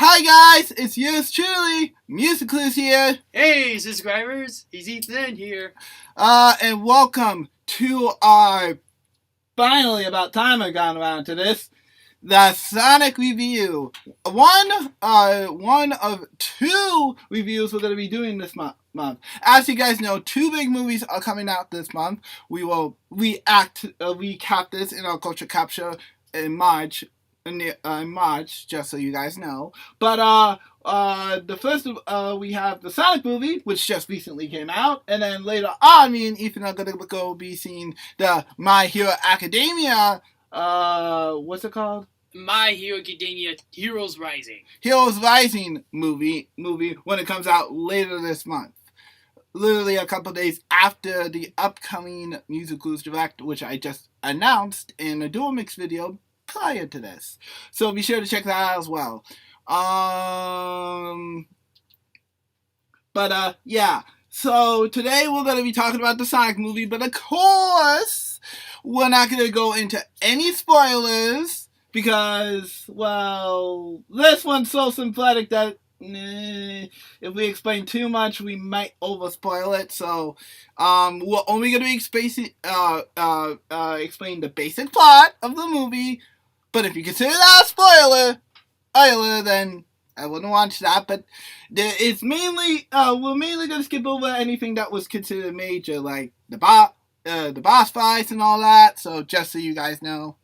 Hi guys, it's yours truly, MusicClues here. Hey subscribers, it's Ethan here. And welcome to our, finally about time I got around to this, the Sonic review. One of two reviews we're going to be doing this month. As you guys know, two big movies are coming out this month. We will recap this in our Culture Capture in March, just so you guys know. But the first we have the Sonic movie, which just recently came out, and then later on, me and Ethan are gonna go be seeing the My Hero Academia. What's it called? My Hero Academia Heroes Rising. Heroes Rising movie when it comes out later this month. Literally a couple days after the upcoming MusicClues Direct, which I just announced in a dual mix video prior to this. So be sure to check that out as well. Yeah. So today we're going to be talking about the Sonic movie, but of course, we're not going to go into any spoilers because, well, this one's so sympathetic that if we explain too much, we might overspoil it. So, we're only going to be explain the basic plot of the movie. But if you consider that a spoiler, then I wouldn't watch that. But it's mainly we're mainly going to skip over anything that was considered major, like the boss fights and all that. So just so you guys know.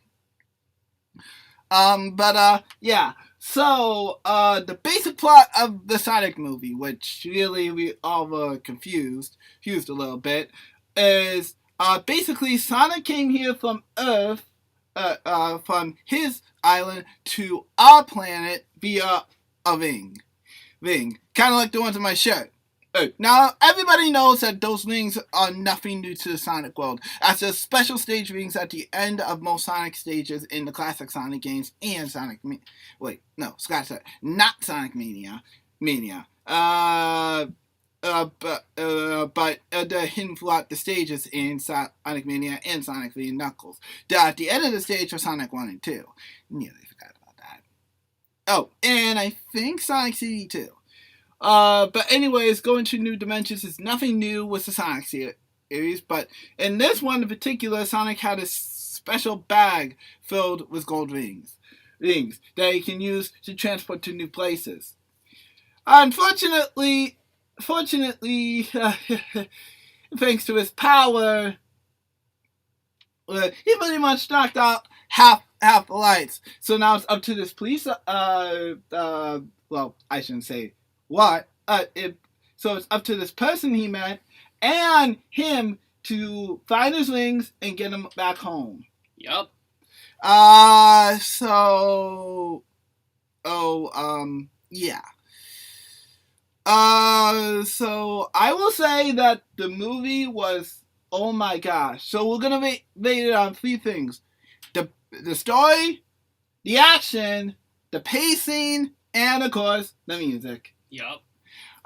Yeah. So, the basic plot of the Sonic movie, which really we all were confused a little bit, is, basically Sonic came here from Earth, from his island to our planet via a ring. Kind of like the ones on my shirt. Now, everybody knows that those rings are nothing new to the Sonic world, as there's special stage rings at the end of most Sonic stages in the classic Sonic games and not Sonic Mania. But they're hidden throughout the stages in Sonic Mania and Sonic 3 and Knuckles. They're at the end of the stage for Sonic 1 and 2. Nearly forgot about that. Oh, and I think Sonic CD too. But anyways, going to New Dimensions is nothing new with the Sonic series, but in this one in particular, Sonic had a special bag filled with gold rings that he can use to transport to new places. Unfortunately, thanks to his power, he pretty much knocked out half the lights. So now it's up to this police, well, I shouldn't say what. So it's up to this person he met and him to find his rings and get him back home. Yup. Yeah. So I will say that the movie was, oh my gosh. So we're gonna rate it on three things: the story, the action, the pacing, and of course the music. Yup.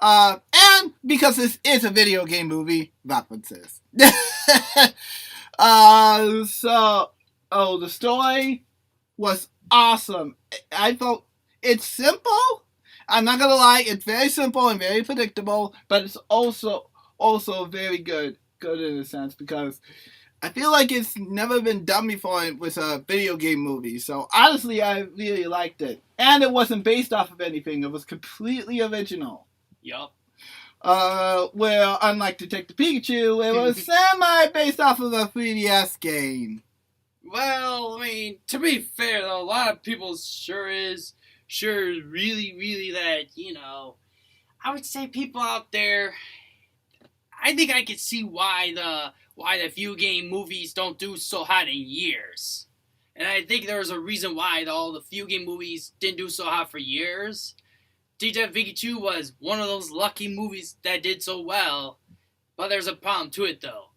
And because this is a video game movie, references. The story was awesome. I felt it's simple. I'm not gonna lie, it's very simple and very predictable, but it's also very good in a sense, because I feel like it's never been done before with a video game movie. So honestly, I really liked it. And it wasn't based off of anything. It was completely original. Yup. Where unlike Detective Pikachu, it was semi-based off of a 3DS game. Well, I mean, to be fair though, a lot of people really that, I would say people out there, I think I could see why the video game movies don't do so hot in years. And I think there's a reason why all the video game movies didn't do so hot for years. Detective Pikachu was one of those lucky movies that did so well, but there's a problem to it though.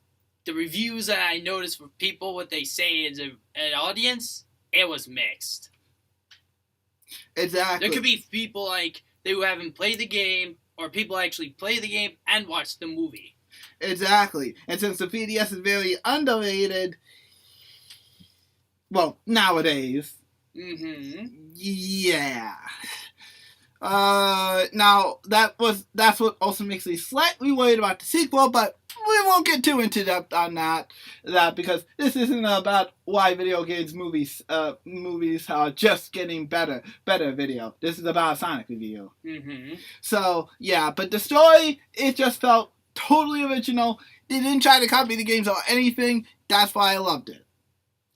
The reviews that I noticed for people, what they say as an audience, it was mixed. Exactly. There could be people like they who haven't played the game, or people actually play the game and watch the movie. Exactly. And since the 3DS is very underrated, well, nowadays, yeah. Now that's what also makes me slightly worried about the sequel, but we won't get too into depth on that because this isn't about why video games movies are just getting better video. This is about a Sonic review. Mm-hmm. So yeah, but the story, it just felt totally original. They didn't try to copy the games or anything. That's why I loved it.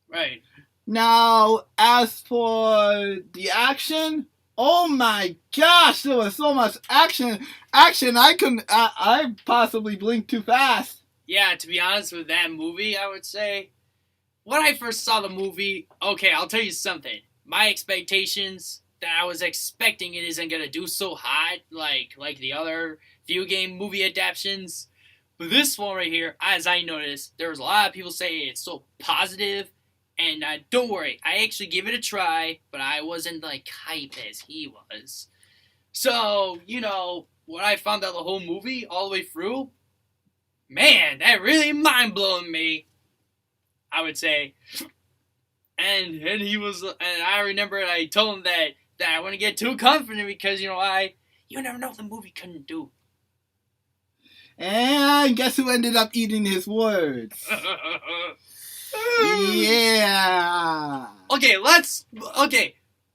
Right. Now, as for the action, oh my gosh, there was so much action. I possibly blinked too fast. Yeah, to be honest with that movie, I would say, when I first saw the movie, okay, I'll tell you something. My expectations that I was expecting it isn't gonna do so hot like the other video game movie adaptations. But this one right here, as I noticed, there was a lot of people saying it's so positive. And don't worry, I actually gave it a try, but I wasn't like hype as he was. So, when I found out the whole movie all the way through, man, that really mind-blowing me, I would say. And he was, and I remember I told him that I wouldn't get too confident because, you never know what the movie couldn't do. And guess who ended up eating his words? Yeah. Okay,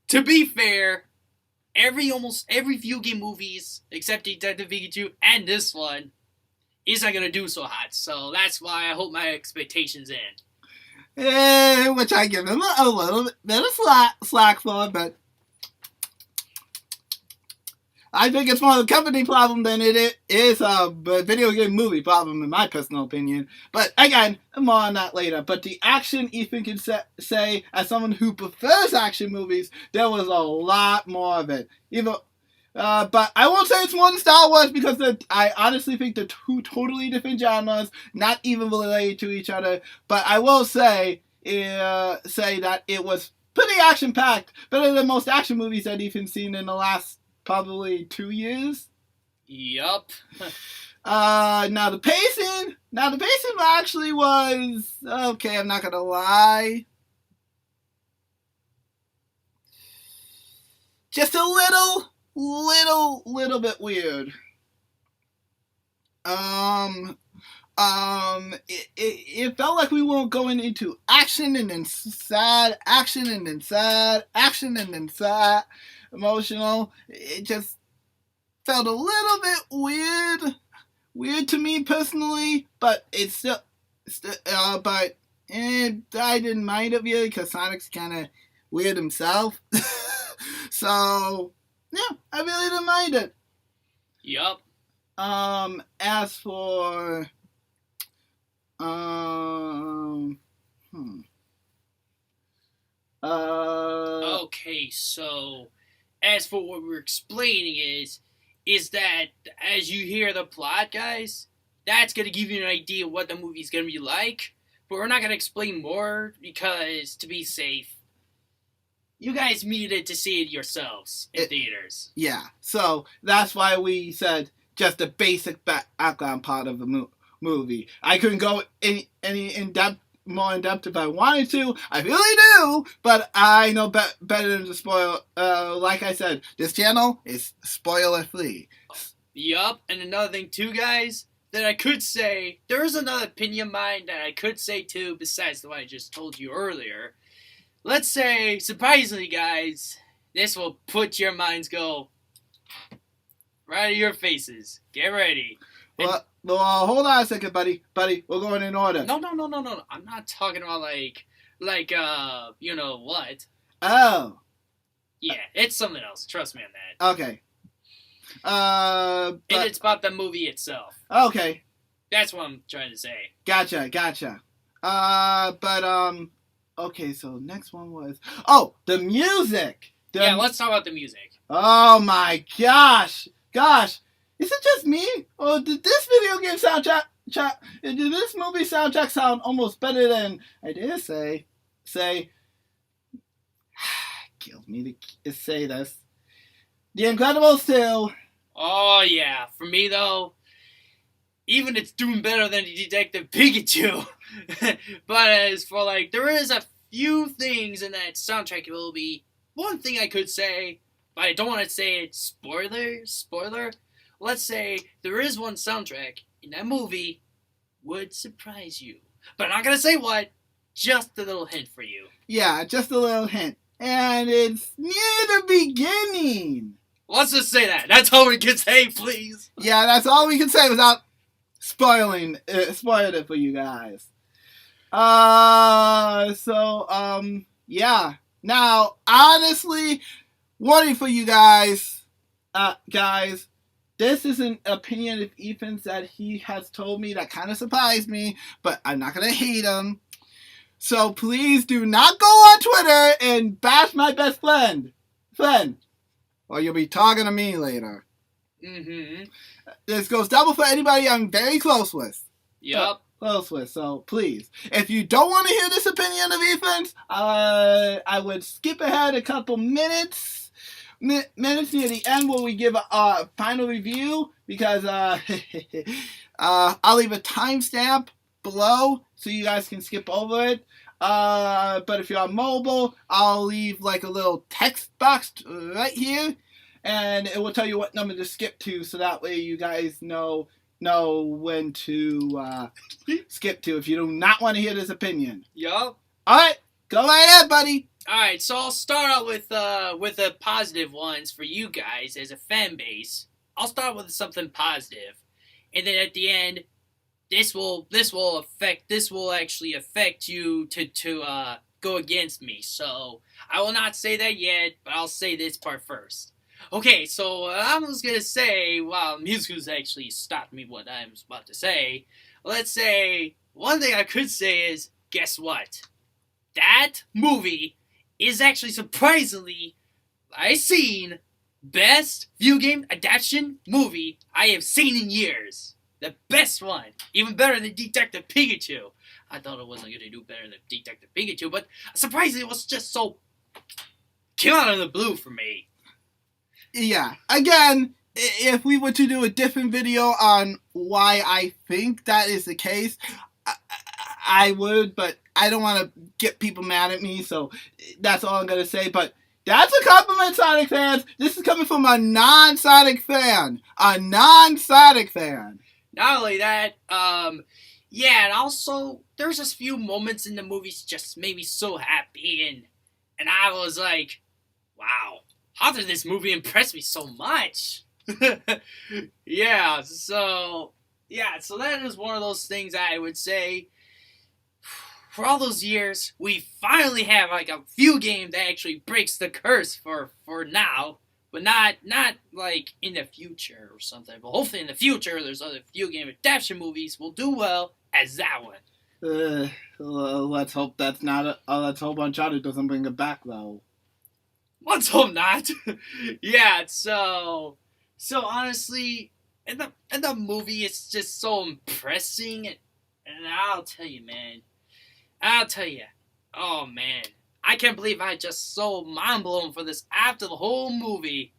to be fair, almost every video game movies, except Detective Pikachu and this one, isn't gonna do so hot. So that's why I hope my expectations in. Which I give him a little bit of slack for, but I think it's more of a company problem than it is a video game movie problem, in my personal opinion. But again, more on that later. But the action, Ethan can say, as someone who prefers action movies, there was a lot more of it. But I won't say it's more than Star Wars because I honestly think they're two totally different genres, not even related to each other. But I will say that it was pretty action-packed, better than most action movies I've even seen in the last probably 2 years. Yup. Now the pacing actually was okay. I'm not gonna lie, just a little bit weird. It felt like we weren't going into action and then sad, action and then sad, action and then sad. Emotional. It just felt a little bit weird to me personally, but it's still but I didn't mind it really because Sonic's kind of weird himself. So yeah, I really didn't mind it. Yup. As for Okay, so as for what we're explaining is that as you hear the plot, guys, that's going to give you an idea of what the movie's going to be like. But we're not going to explain more because, to be safe, you guys needed to see it yourselves in theaters. Yeah, so that's why we said just a basic background part of the movie. I couldn't go any more in depth if I wanted to. I really do, but I know better than to spoil. Like I said, this channel is spoiler free. Yup, and another thing too, guys, that I could say, there is another opinion of mine that I could say too, besides the one I just told you earlier. Let's say, surprisingly, guys, this will put your minds go right in your faces. Get ready. Well, hold on a second, buddy. We're going in order. No. I'm not talking about like, you know what? Oh. Yeah, it's something else. Trust me on that. Okay. And it's about the movie itself. Okay. That's what I'm trying to say. Gotcha. Okay, so next one was... the music! Yeah, let's talk about the music. Oh my gosh! Is it just me? Or did this video game soundtrack... Did this movie soundtrack sound almost better than... I dare say... Kills me to say this. The Incredibles 2. Oh, yeah. For me, though, even it's doing better than Detective Pikachu. But as for, there is a few things in that soundtrack it will be. One thing I could say, but I don't want to say it spoiler. Let's say there is one soundtrack in that movie would surprise you. But I'm not going to say what, just a little hint for you. Yeah, just a little hint. And it's near the beginning. Let's just say that. That's all we can say, please. Yeah, that's all we can say without spoiling it for you guys. Yeah. Now, honestly, warning for you guys, this is an opinion of Ethan's that he has told me that kind of surprised me, but I'm not going to hate him. So please do not go on Twitter and bash my best friend, or you'll be talking to me later. Mm-hmm. This goes double for anybody I'm very close with. Yep. So please, if you don't want to hear this opinion of Ethan's, I would skip ahead a couple minutes near the end where we give a final review, because I'll leave a timestamp below so you guys can skip over it. But if you're on mobile, I'll leave like a little text box right here, and it will tell you what number to skip to, so that way you guys know when to skip to if you do not want to hear this opinion. Yup. Alright, go right ahead, buddy. Alright, so I'll start out with the positive ones for you guys as a fan base. I'll start with something positive, and then at the end, this will actually affect you to go against me. So I will not say that yet, but I'll say this part first. Okay, so I was gonna say, while MusicClues actually stopped me what I'm about to say, let's say one thing I could say is, guess what? That movie is actually surprisingly, I've seen, best video game adaptation movie I have seen in years. The best one. Even better than Detective Pikachu. I thought it wasn't going to do better than Detective Pikachu, but surprisingly it was just so... came out of the blue for me. Yeah. Again, if we were to do a different video on why I think that is the case, I would, but I don't want to get people mad at me, so that's all I'm going to say. But that's a compliment, Sonic fans. This is coming from a non-Sonic fan. Not only that, yeah, and also, there's just few moments in the movies just made me so happy, and I was like, wow, how did this movie impress me so much? So that is one of those things I would say, for all those years, we finally have, like, a few game that actually breaks the curse for now. But not like in the future or something. But hopefully in the future, there's other video game adaptation movies will do well as that one. Let's hope that's not. Let's hope Uncharted doesn't bring it back though. Let's hope not. Yeah. So honestly, in the movie, it's just so impressing, and I'll tell you, man. Oh man. I can't believe I just so mind blown for this after the whole movie,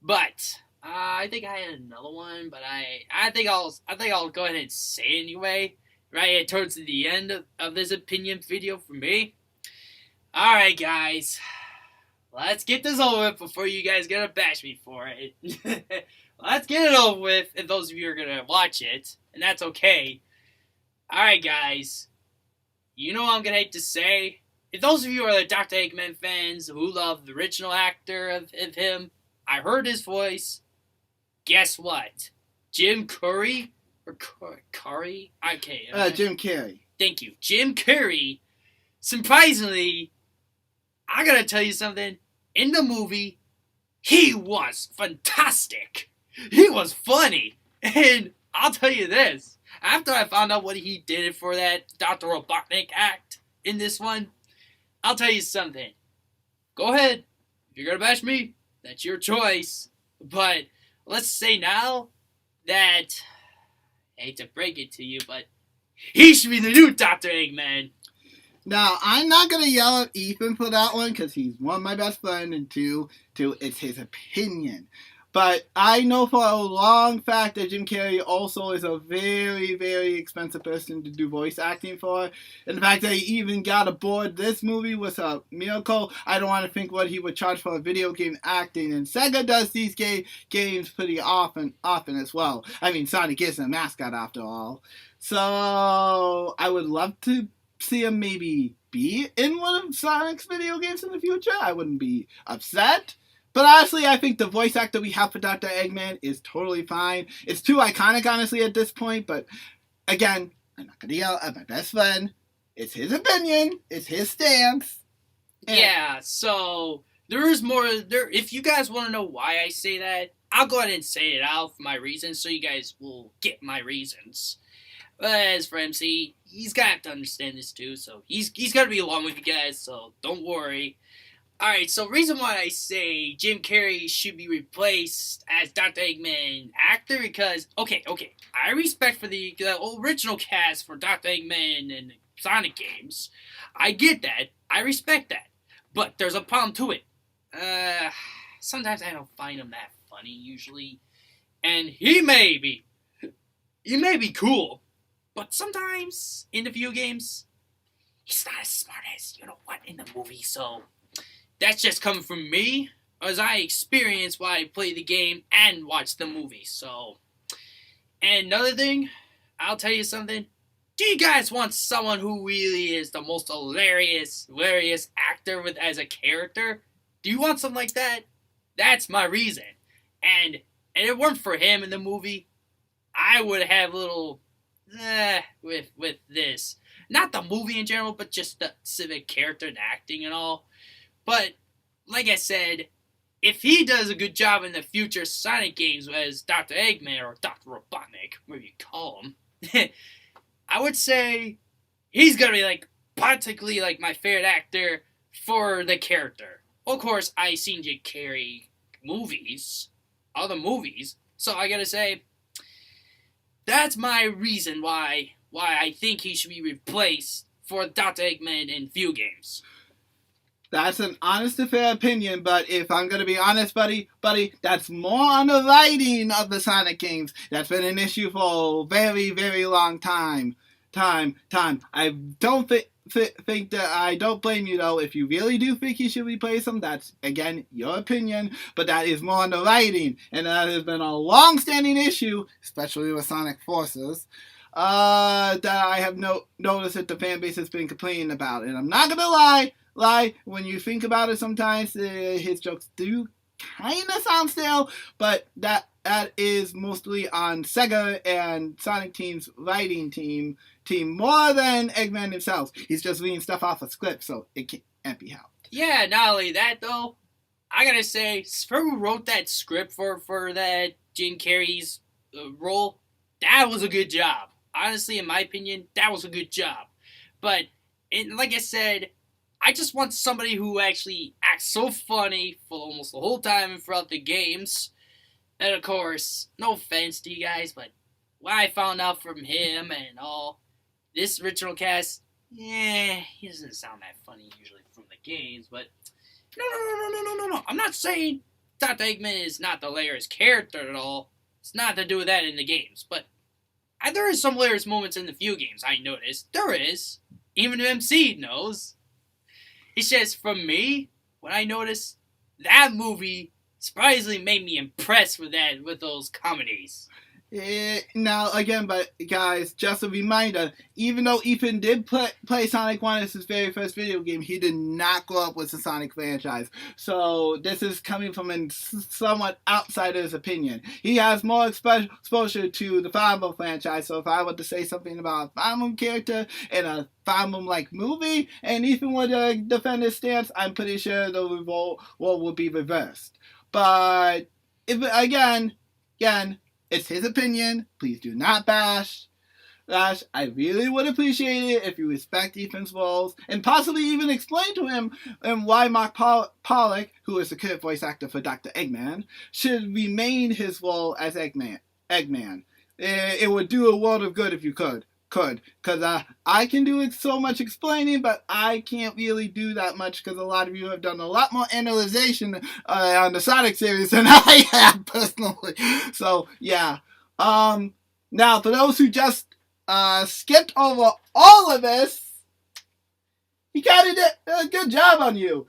but I think I had another one, but I think I'll go ahead and say it anyway, right towards the end of this opinion video for me. All right, guys, let's get this over with before you guys gonna bash me for it. Let's get it over with, if those of you are gonna watch it, and that's okay. All right, guys, you know what I'm gonna hate to say. If those of you are the Dr. Eggman fans who love the original actor of him, I heard his voice. Guess what? Jim Curry? Or Curry? Okay. Jim Carrey. Thank you. Jim Carrey, surprisingly, I gotta tell you something. In the movie, he was fantastic. He was funny. And I'll tell you this. After I found out what he did for that Dr. Robotnik act in this one, I'll tell you something. Go ahead. If you're going to bash me, that's your choice. But let's say now that, I hate to break it to you, but he should be the new Dr. Eggman. Now, I'm not going to yell at Ethan for that one, because he's one, my best friend, and two, it's his opinion. But I know for a long fact that Jim Carrey also is a very, very expensive person to do voice acting for. And the fact that he even got aboard this movie was a miracle. I don't want to think what he would charge for a video game acting. And Sega does these games pretty often as well. I mean, Sonic is a mascot after all. So I would love to see him maybe be in one of Sonic's video games in the future. I wouldn't be upset. But honestly, I think the voice actor we have for Dr. Eggman is totally fine. It's too iconic, honestly, at this point. But again, I'm not going to yell at my best friend. It's his opinion. It's his stance. Yeah, so there is more. If you guys want to know why I say that, I'll go ahead and say it out for my reasons so you guys will get my reasons. But as for MC, he's got to have to understand this too, so he's got to be along with you guys, so don't worry. Alright, so reason why I say Jim Carrey should be replaced as Dr. Eggman actor because, okay, I respect for the original cast for Dr. Eggman and the Sonic games. I get that. I respect that. But there's a problem to it. Sometimes I don't find him that funny, usually. And he may be cool. But sometimes, in the video games, he's not as smart as, you know what, in the movie, so that's just coming from me, as I experience while I play the game and watch the movie, so. And another thing, I'll tell you something. Do you guys want someone who really is the most hilarious actor as a character? Do you want something like that? That's my reason. And if it weren't for him in the movie, I would have a little with this. Not the movie in general, but just the specific character and acting and all. But, like I said, if he does a good job in the future Sonic games as Dr. Eggman or Dr. Robotnik, whatever you call him, I would say he's gonna be practically my favorite actor for the character. Of course, I seen Jim Carrey other movies, so I gotta say that's my reason why I think he should be replaced for Dr. Eggman in few games. That's an honest and fair opinion, but if I'm going to be honest, buddy, that's more on the writing of the Sonic games. That's been an issue for a very, very long time. I don't think that I don't blame you, though. If you really do think he should replace him, that's, again, your opinion, but that is more on the writing, and that has been a long-standing issue, especially with Sonic Forces, that I have noticed that the fan base has been complaining about. And I'm not going to lie, when you think about it sometimes, his jokes do kind of sound stale, but that is mostly on Sega and Sonic Team's writing team more than Eggman himself. He's just reading stuff off a script, so it can't be helped. Yeah, not only that, though, I gotta say, who wrote that script for that Jim Carrey's role, that was a good job. Honestly, in my opinion, that was a good job. But, like I said, I just want somebody who actually acts so funny for almost the whole time and throughout the games. And of course, no offense to you guys, but when I found out from him and all, this original cast, he doesn't sound that funny usually from the games, but no. I'm not saying Dr. Eggman is not the hilarious character at all. It's not to do with that in the games, but there is some hilarious moments in the few games, I noticed. There is. Even MC knows. It's just, from me, when I noticed, that movie surprisingly made me impressed with those comedies. Now, again, but guys, just a reminder, even though Ethan did play Sonic 1 as his very first video game, he did not grow up with the Sonic franchise. So this is coming from a somewhat outsider's opinion. He has more exposure to the Fire Emblem franchise, so if I were to say something about a Fire Emblem character in a Fire Emblem-like movie, and Ethan would defend his stance, I'm pretty sure the role would be reversed. But, again, it's his opinion. Please do not bash. I really would appreciate it if you respect Ethan's roles and possibly even explain to him why Mark Pollock, who is the current voice actor for Dr. Eggman, should remain his role as Eggman. It would do a world of good if you could. could. Because I can do so much explaining, but I can't really do that much because a lot of you have done a lot more analyzation on the Sonic series than I have personally. So, yeah. Now, for those who just skipped over all of this, he kind of did a good job on you.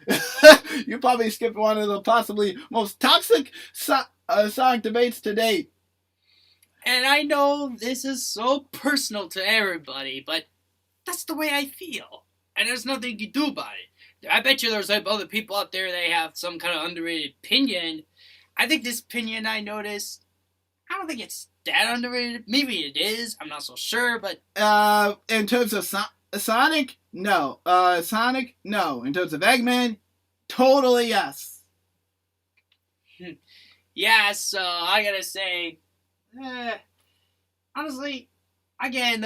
You probably skipped one of the possibly most toxic Sonic debates to date. And I know this is so personal to everybody, but that's the way I feel. And there's nothing you can do about it. I bet you there's other people out there that have some kind of underrated opinion. I think this opinion I noticed, I don't think it's that underrated. Maybe it is. I'm not so sure, but... In terms of Sonic, no. Sonic, no. In terms of Eggman, totally yes. Yeah, so I gotta say... honestly, again,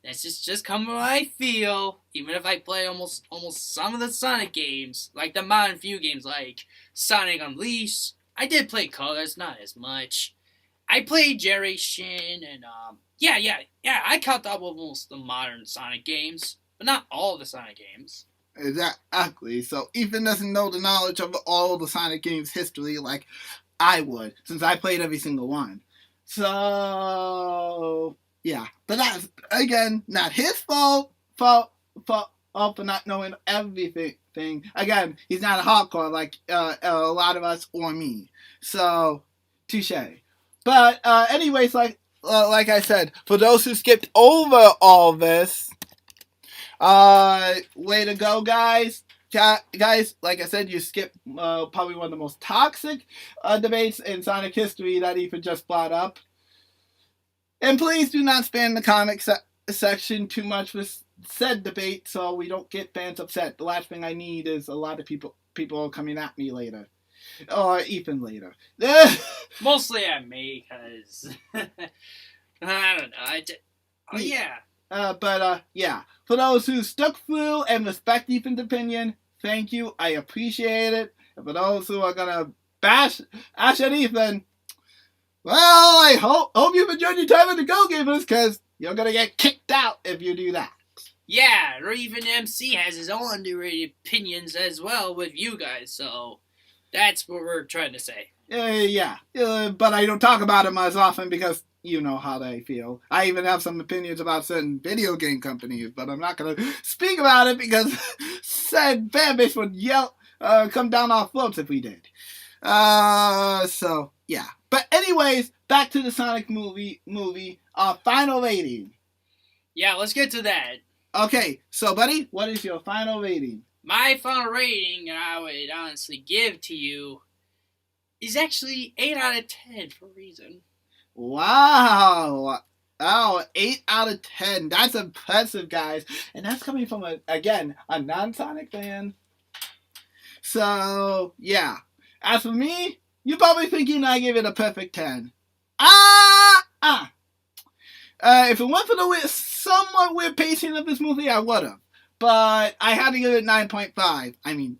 that's just coming what I feel. Even if I play almost some of the Sonic games, like the modern few games, like Sonic Unleashed. I did play Colors, not as much. I played Generation, and I caught up with most of the modern Sonic games, but not all the Sonic games. Exactly. So Ethan doesn't know the knowledge of all the Sonic games' history like I would, since I played every single one. So, yeah. But that's, again, not his fault for not knowing everything. Again, he's not a hardcore like a lot of us or me. So, touche. But, anyways, like I said, for those who skipped over all this, way to go, guys. Guys, like I said, you skipped probably one of the most toxic debates in Sonic history that Ethan just brought up. And please do not spam the comment section too much with said debate so we don't get fans upset. The last thing I need is a lot of people coming at me later. Or Ethan later. Mostly at me, because... I don't know. Yeah. Yeah. For those who stuck through and respect Ethan's opinion, thank you. I appreciate it. And for those who are gonna bash at Ethan, well, I hope you've enjoyed your time with the Go Gamers, because you're gonna get kicked out if you do that. Yeah, or even MC has his own underrated opinions as well with you guys, so that's what we're trying to say. Yeah. But I don't talk about them as often because you know how they feel. I even have some opinions about certain video game companies, but I'm not going to speak about it because said fan base would come down our throats if we did. So, yeah. But anyways, back to the Sonic movie, our final rating. Yeah, let's get to that. Okay, so buddy, what is your final rating? My final rating I would honestly give to you is actually 8 out of 10 for a reason. Wow. Oh, 8 out of 10. That's impressive, guys. And that's coming from, a non-Sonic fan. So, yeah. As for me, you're probably thinking I give it a perfect 10. If it weren't for the somewhat weird pacing of this movie, I would have. But I had to give it 9.5. I mean,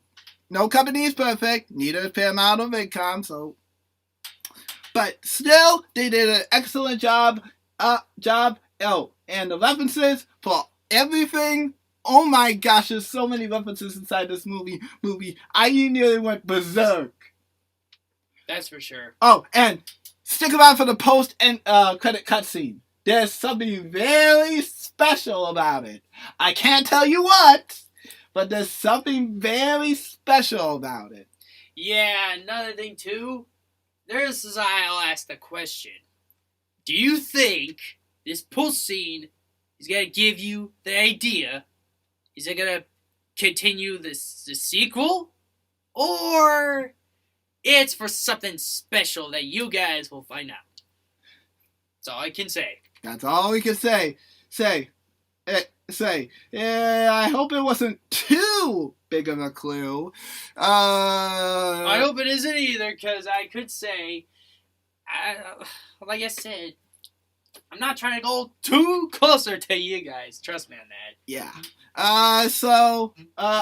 no company is perfect. Neither is Paramount or VidCon, so... But still, they did an excellent job. Oh, and the references for everything. Oh my gosh, there's so many references inside this movie. I nearly went berserk. That's for sure. Oh, and stick around for the post and credit cutscene. There's something very special about it. I can't tell you what, but there's something very special about it. Yeah, another thing too. I'll ask the question. Do you think this post scene is going to give you the idea? Is it going to continue the sequel? Or it's for something special that you guys will find out? That's all I can say. That's all we can say. I hope it wasn't too big of a clue. I hope it isn't either, because I could say, like I said, I'm not trying to go too closer to you guys. Trust me on that. Yeah.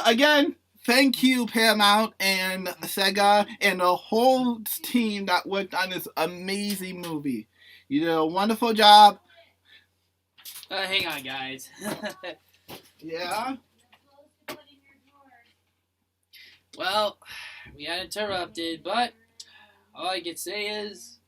Again, thank you, Paramount and Sega and the whole team that worked on this amazing movie. You did a wonderful job. Hang on, guys. Yeah? Well, we got interrupted, but all I can say is...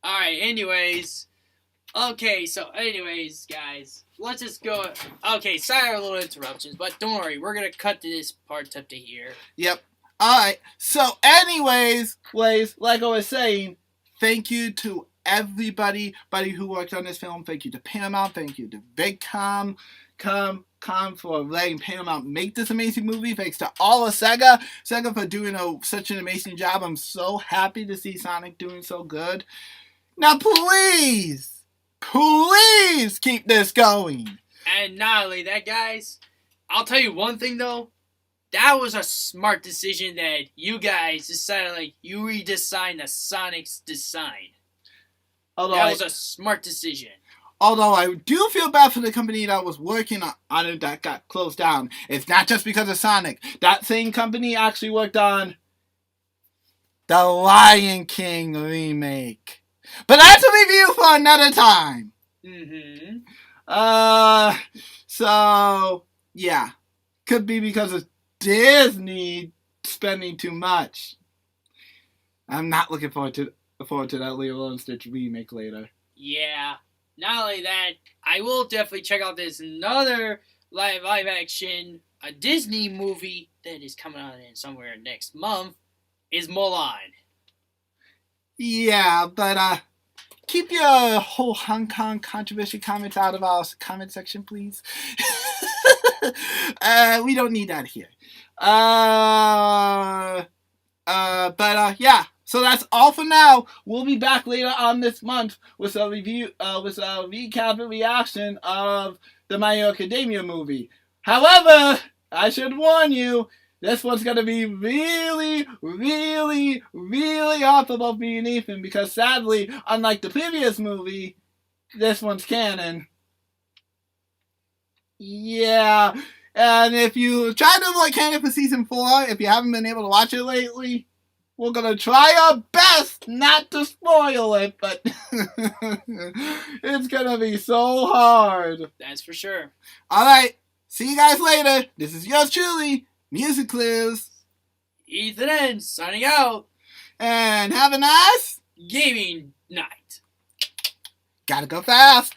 Alright, anyways. Okay, so anyways, guys. Let's just go... Okay, sorry for a little interruptions, but don't worry. We're going to cut this part up to here. Yep. Alright, so anyways, like I was saying, thank you to everybody who worked on this film. Thank you to Paramount. Thank you to VidCom for letting Paramount make this amazing movie. Thanks to all of Sega for doing such an amazing job. I'm so happy to see Sonic doing so good. Now please keep this going. And not only that, guys, I'll tell you one thing though. That was a smart decision that you guys decided, like, you redesigned the Sonic's design. That was a smart decision. Although I do feel bad for the company that was working on it that got closed down. It's not just because of Sonic. That same company actually worked on the Lion King remake. But that's a review for another time. Mm-hmm. So, yeah. Could be because of Disney spending too much. I'm not looking forward to that Lilo and Stitch remake later. Yeah. Not only that, I will definitely check out this another live action a Disney movie that is coming out in somewhere next month is Mulan. Yeah, but keep your whole Hong Kong controversy comments out of our comment section, please. We don't need that here. Yeah. So that's all for now. We'll be back later on this month with a review, with a recap and reaction of the My Hero Academia movie. However, I should warn you, this one's gonna be really, really, really off about me and Ethan because sadly, unlike the previous movie, this one's canon. Yeah. And if you try to avoid canon for season 4, if you haven't been able to watch it lately, we're gonna try our best not to spoil it, but it's gonna be so hard. That's for sure. Alright, see you guys later. This is yours truly, MusicClues. Ethan N. signing out. And have a nice gaming night. Gotta go fast.